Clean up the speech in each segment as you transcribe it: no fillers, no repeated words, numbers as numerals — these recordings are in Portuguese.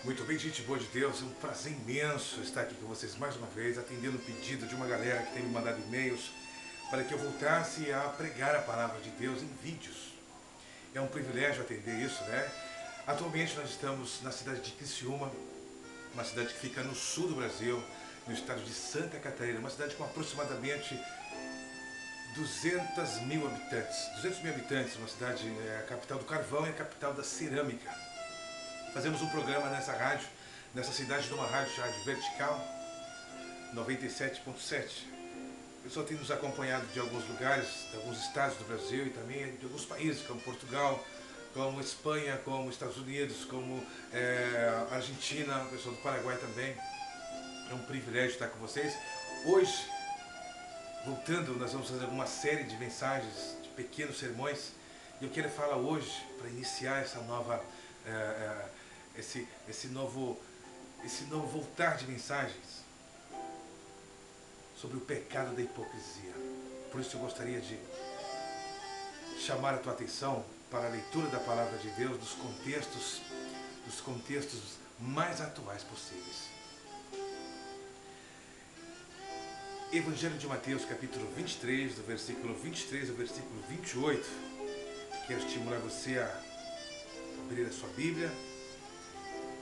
Muito bem, gente boa de Deus, é um prazer imenso estar aqui com vocês mais uma vez, atendendo o pedido de uma galera que tem me mandado e-mails para que eu voltasse a pregar a palavra de Deus em vídeos. É um privilégio atender isso, né? Atualmente nós estamos na cidade de Criciúma, uma cidade que fica no sul do Brasil, no estado de Santa Catarina, uma cidade com aproximadamente 200 mil habitantes. 200 mil habitantes, uma cidade, a capital do carvão e a capital da cerâmica. Fazemos um programa nessa rádio, nessa cidade, numa rádio vertical, 97.7. O pessoal tem nos acompanhado de alguns lugares, de alguns estados do Brasil e também de alguns países, como Portugal, como Espanha, como Estados Unidos, como Argentina, o pessoal do Paraguai também. É um privilégio estar com vocês. Hoje, voltando, nós vamos fazer uma série de mensagens, de pequenos sermões, e eu quero falar hoje, para iniciar essa nova... esse novo voltar de mensagens sobre o pecado da hipocrisia. Por isso eu gostaria de chamar a tua atenção para a leitura da palavra de Deus dos contextos mais atuais possíveis. Evangelho de Mateus, capítulo 23, do versículo 23 ao versículo 28. Quero estimular você a abrir a sua Bíblia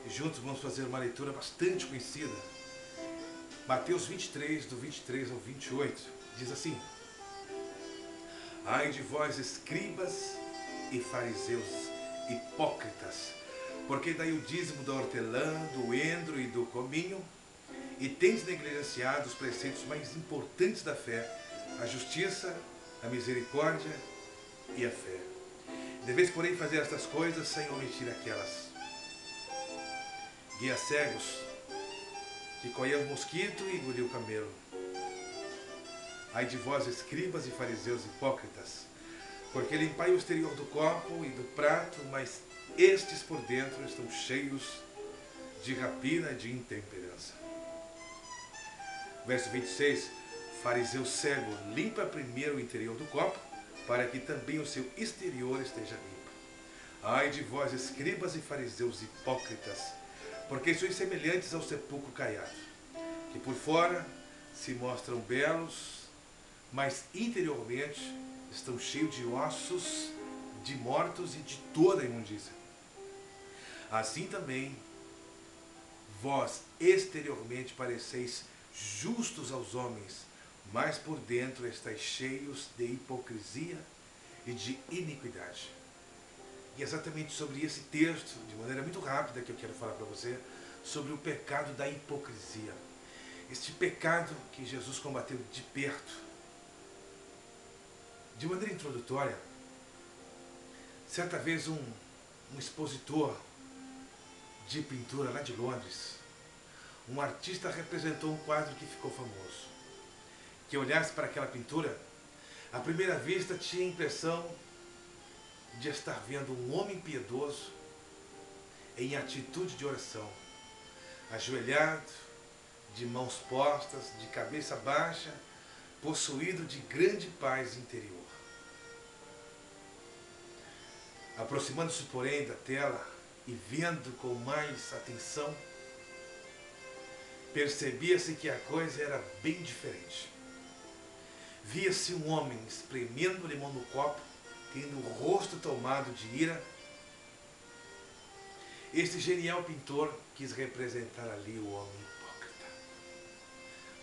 e juntos vamos fazer uma leitura bastante conhecida. Mateus 23, do 23 ao 28, diz assim: Ai de vós, escribas e fariseus hipócritas, porque dai o dízimo da hortelã, do endro e do cominho, e tendes negligenciado os preceitos mais importantes da fé, a justiça, a misericórdia e a fé. Deveis, porém, fazer estas coisas sem omitir aquelas. Guia cegos, que colheu o mosquito e engoliu o camelo. Ai de vós, escribas e fariseus hipócritas, porque limpai o exterior do copo e do prato, mas estes por dentro estão cheios de rapina e de intemperança. Verso 26, fariseu cego, limpa primeiro o interior do copo, para que também o seu exterior esteja limpo. Ai de vós, escribas e fariseus hipócritas, porque sois semelhantes ao sepulcro caiado, que por fora se mostram belos, mas interiormente estão cheios de ossos, de mortos e de toda a imundícia. Assim também, vós exteriormente pareceis justos aos homens, mas por dentro estáis cheios de hipocrisia e de iniquidade. E é exatamente sobre esse texto, de maneira muito rápida, que eu quero falar para você, sobre o pecado da hipocrisia. Este pecado que Jesus combateu de perto. De maneira introdutória, certa vez um expositor de pintura lá de Londres, um artista representou um quadro que ficou famoso. Que olhasse para aquela pintura, à primeira vista tinha a impressão de estar vendo um homem piedoso em atitude de oração, ajoelhado, de mãos postas, de cabeça baixa, possuído de grande paz interior. Aproximando-se, porém, da tela e vendo com mais atenção, percebia-se que a coisa era bem diferente. Via-se um homem espremendo limão no copo, tendo o rosto tomado de ira. Este genial pintor quis representar ali o homem hipócrita.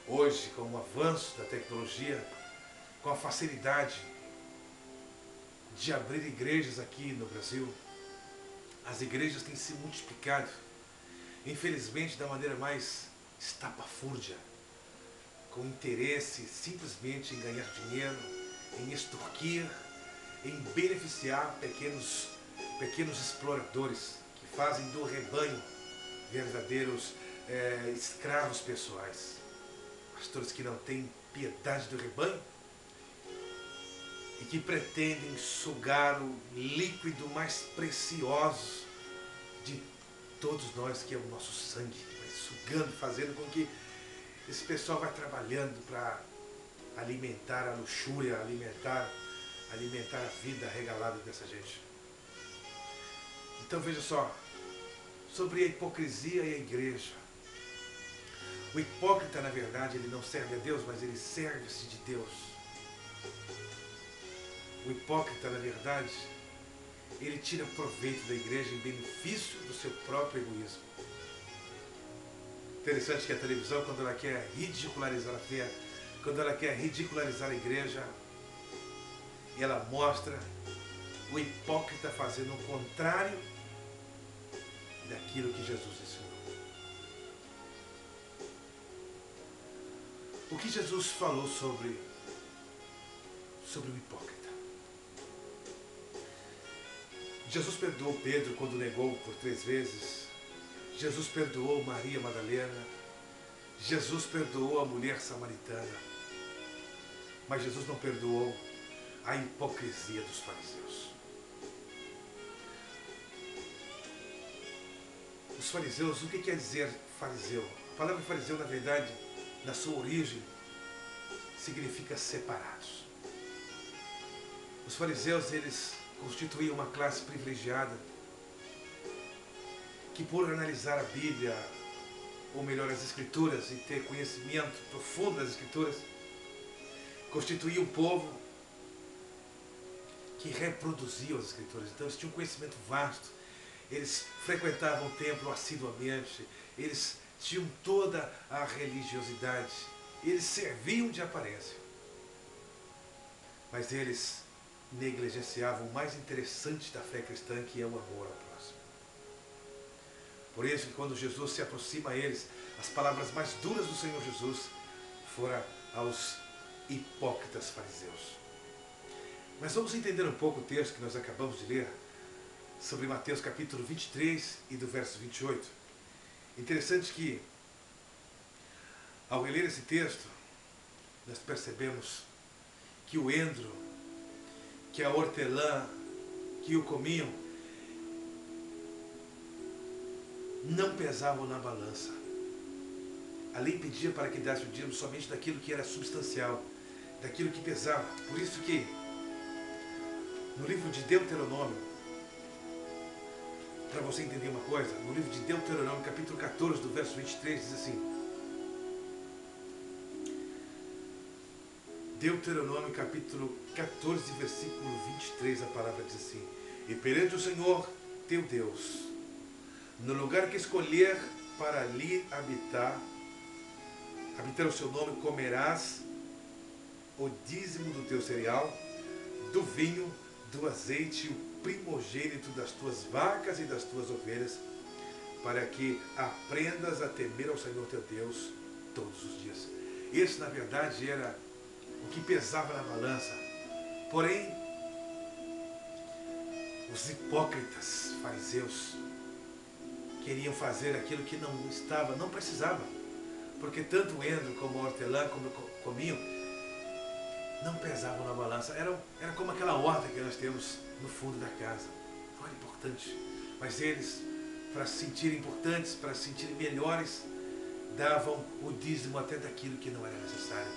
Hoje, com o avanço da tecnologia, com a facilidade de abrir igrejas aqui no Brasil, as igrejas têm se multiplicado, infelizmente da maneira mais estapafúrdia, com interesse simplesmente em ganhar dinheiro, em extorquir, em beneficiar pequenos exploradores que fazem do rebanho verdadeiros escravos pessoais. Pastores que não têm piedade do rebanho e que pretendem sugar o líquido mais precioso de todos nós, que é o nosso sangue, vai sugando, fazendo com que esse pessoal vai trabalhando para alimentar a luxúria, alimentar a vida regalada dessa gente. Então veja só, sobre a hipocrisia e a igreja. O hipócrita, na verdade, ele não serve a Deus, mas ele serve-se de Deus. O hipócrita, na verdade, ele tira proveito da igreja em benefício do seu próprio egoísmo. Interessante que a televisão, quando ela quer ridicularizar a fé, quando ela quer ridicularizar a igreja, ela mostra o hipócrita fazendo o contrário daquilo que Jesus ensinou. O que Jesus falou sobre o hipócrita? Jesus perdoou Pedro quando negou por 3 vezes. Jesus perdoou Maria Madalena. Jesus perdoou a mulher samaritana. Mas Jesus não perdoou a hipocrisia dos fariseus. Os fariseus, o que quer dizer fariseu? A palavra fariseu, na verdade, na sua origem, significa separados. Os fariseus, eles constituíam uma classe privilegiada que, por analisar a Bíblia, ou melhor, as Escrituras, e ter conhecimento profundo das Escrituras, constituía um povo que reproduzia as Escrituras. Então eles tinham um conhecimento vasto, eles frequentavam o templo assiduamente, eles tinham toda a religiosidade, eles serviam de aparência, mas eles negligenciavam o mais interessante da fé cristã, que é o amor ao próximo. Por isso que quando Jesus se aproxima a eles, as palavras mais duras do Senhor Jesus foram aos hipócritas fariseus. Mas vamos entender um pouco o texto que nós acabamos de ler, sobre Mateus capítulo 23 e do verso 28. Interessante que, ao ler esse texto, nós percebemos que o endro, que a hortelã, que o cominho, não pesavam na balança. A lei pedia para que desse o dízimo somente daquilo que era substancial, daquilo que pesava. Por isso que, no livro de Deuteronômio, para você entender uma coisa, no livro de Deuteronômio, capítulo 14, do verso 23, diz assim: Deuteronômio, capítulo 14, versículo 23, a palavra diz assim: E perante o Senhor, teu Deus, no lugar que escolher para ali habitar o seu nome, comerás o dízimo do teu cereal, do vinho, do azeite, o primogênito das tuas vacas e das tuas ovelhas, para que aprendas a temer ao Senhor teu Deus todos os dias. Esse, na verdade, era o que pesava na balança. Porém, os hipócritas fariseus queriam fazer aquilo que não estava, não precisava, porque tanto o endro como a hortelã, como o cominho, não pesavam na balança. Era como aquela horta que nós temos no fundo da casa. Não era importante. Mas eles, para se sentirem importantes, para se sentirem melhores, davam o dízimo até daquilo que não era necessário.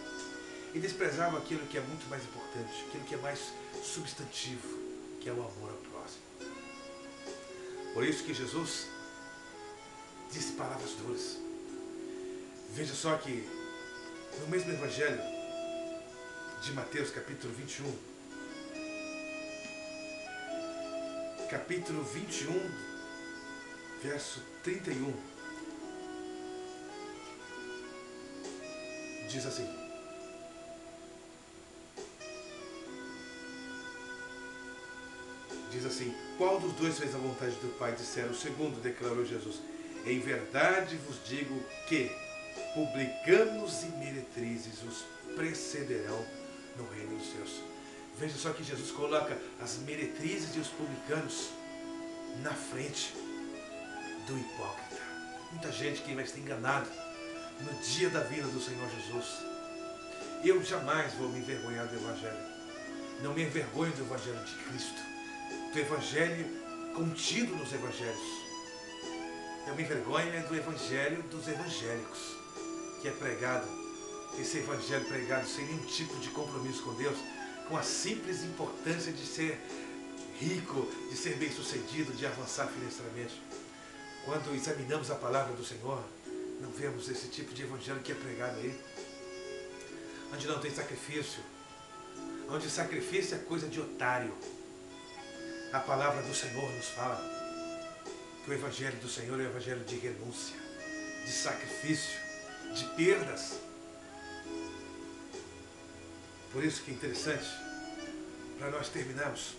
E desprezavam aquilo que é muito mais importante, aquilo que é mais substantivo, que é o amor ao próximo. Por isso que Jesus disse palavras duras. Veja só que no mesmo Evangelho de Mateus, capítulo 21, capítulo 21, verso 31, diz assim: qual dos dois fez a vontade do Pai? Disseram: o segundo, declarou Jesus. Em verdade vos digo que publicanos e meretrizes os precederão no reino dos céus. Veja só que Jesus coloca as meretrizes e os publicanos na frente do hipócrita. Muita gente que vai ser enganada no dia da vinda do Senhor Jesus. Eu jamais vou me envergonhar do Evangelho. Não me envergonho do Evangelho de Cristo, do Evangelho contido nos Evangelhos. Eu me envergonho do Evangelho dos evangélicos, que é pregado, esse Evangelho pregado sem nenhum tipo de compromisso com Deus, com a simples importância de ser rico, de ser bem sucedido, de avançar financeiramente. Quando examinamos a palavra do Senhor, não vemos esse tipo de evangelho que é pregado aí, onde não tem sacrifício, onde sacrifício é coisa de otário. A palavra do Senhor nos fala que o evangelho do Senhor é o evangelho de renúncia, de sacrifício, de perdas. Por isso que é interessante, para nós terminarmos,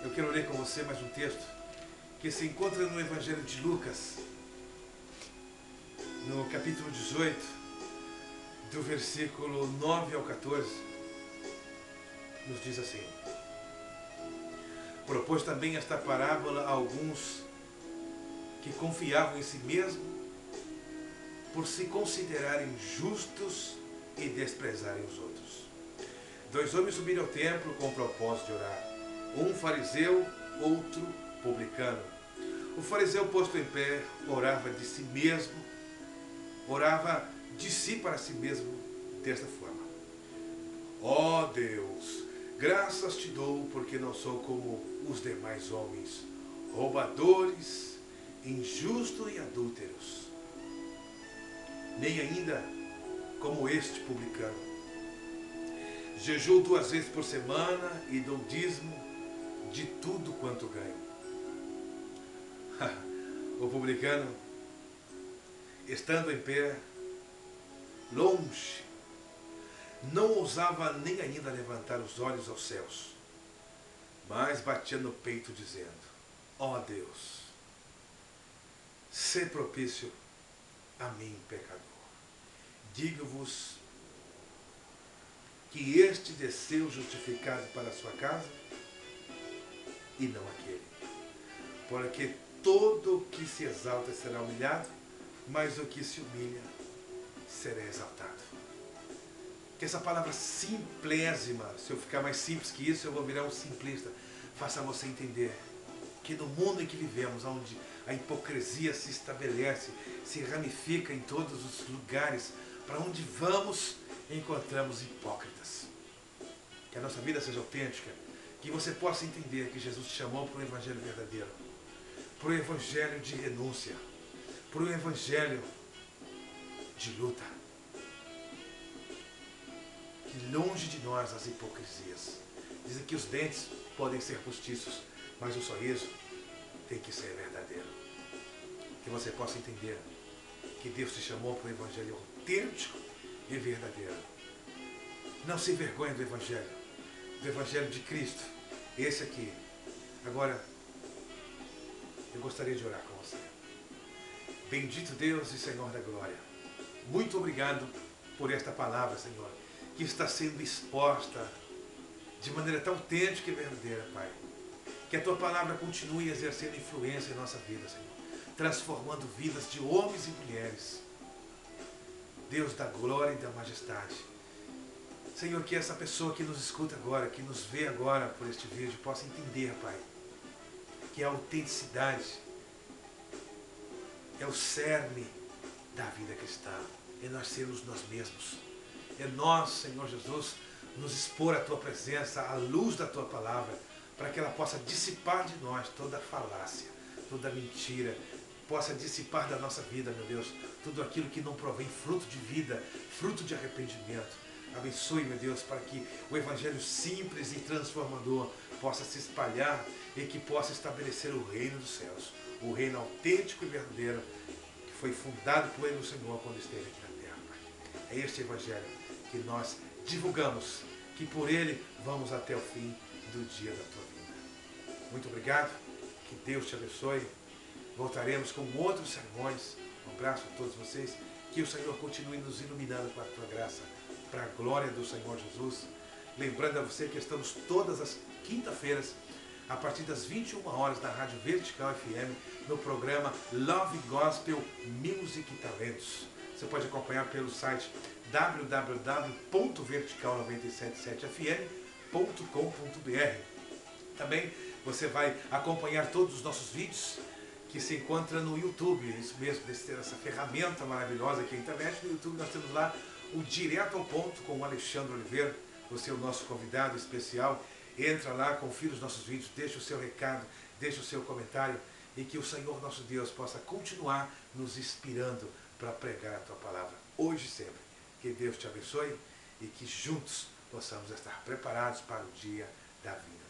eu quero ler com você mais um texto que se encontra no Evangelho de Lucas, no capítulo 18, do versículo 9 ao 14, nos diz assim: propôs também esta parábola a alguns que confiavam em si mesmo por se considerarem justos e desprezarem os outros. 2 homens subiram ao templo com o propósito de orar, um fariseu, outro publicano. O fariseu, posto em pé, orava de si mesmo, orava de si para si mesmo desta forma: ó Deus, graças te dou porque não sou como os demais homens, roubadores, injustos e adúlteros, nem ainda como este publicano. Jejuo 2 vezes por semana e dou dízimo de tudo quanto ganho. O publicano, estando em pé, longe, não ousava nem ainda levantar os olhos aos céus, mas batia no peito dizendo: ó Deus, sê propício a mim, pecador. Digo-vos que este desceu justificado para a sua casa, e não aquele. Porque todo o que se exalta será humilhado, mas o que se humilha será exaltado. Que essa palavra simplésima, se eu ficar mais simples que isso, eu vou virar um simplista, faça você entender que no mundo em que vivemos, onde a hipocrisia se estabelece, se ramifica em todos os lugares, para onde vamos, encontramos hipócritas. Que a nossa vida seja autêntica, que você possa entender que Jesus te chamou para um evangelho verdadeiro, para um evangelho de renúncia, para um evangelho de luta. Que longe de nós as hipocrisias. Dizem que os dentes podem ser postiços, mas o sorriso tem que ser verdadeiro. Que você possa entender que Deus te chamou para um evangelho autêntico e verdadeiro. Não se envergonhe do evangelho de Cristo, esse aqui. Agora, eu gostaria de orar com você. Bendito Deus e Senhor da glória, muito obrigado por esta palavra, Senhor, que está sendo exposta de maneira tão autêntica e verdadeira, Pai. Que a Tua palavra continue exercendo influência em nossa vida, Senhor, transformando vidas de homens e mulheres. Deus da glória e da majestade. Senhor, que essa pessoa que nos escuta agora, que nos vê agora por este vídeo, possa entender, Pai, que a autenticidade é o cerne da vida cristã. É nós sermos nós mesmos. É nós, Senhor Jesus, nos expor à Tua presença, à luz da Tua palavra, para que ela possa dissipar de nós toda a falácia, toda a mentira, possa dissipar da nossa vida, meu Deus, tudo aquilo que não provém fruto de vida, fruto de arrependimento. Abençoe, meu Deus, para que o evangelho simples e transformador possa se espalhar e que possa estabelecer o reino dos céus, o reino autêntico e verdadeiro que foi fundado por Ele, o Senhor, quando esteve aqui na terra, Pai. É este evangelho que nós divulgamos, que por ele vamos até o fim do dia da Tua vida. Muito obrigado, que Deus te abençoe. Voltaremos com outros sermões. Um abraço a todos vocês. Que o Senhor continue nos iluminando com a Tua graça, para a glória do Senhor Jesus. Lembrando a você que estamos todas as quinta-feiras, a partir das 21 horas, na Rádio Vertical FM, no programa Love Gospel Music e Talentos. Você pode acompanhar pelo site www.vertical977fm.com.br. Também você vai acompanhar todos os nossos vídeos que se encontra no YouTube. Isso mesmo, essa ferramenta maravilhosa que é a internet. No YouTube nós temos lá o Direto ao Ponto com o Alexandre Oliveira. Você é o nosso convidado especial. Entra lá, confira os nossos vídeos, deixa o seu recado, deixa o seu comentário e que o Senhor nosso Deus possa continuar nos inspirando para pregar a tua palavra hoje e sempre. Que Deus te abençoe e que juntos possamos estar preparados para o dia da vinda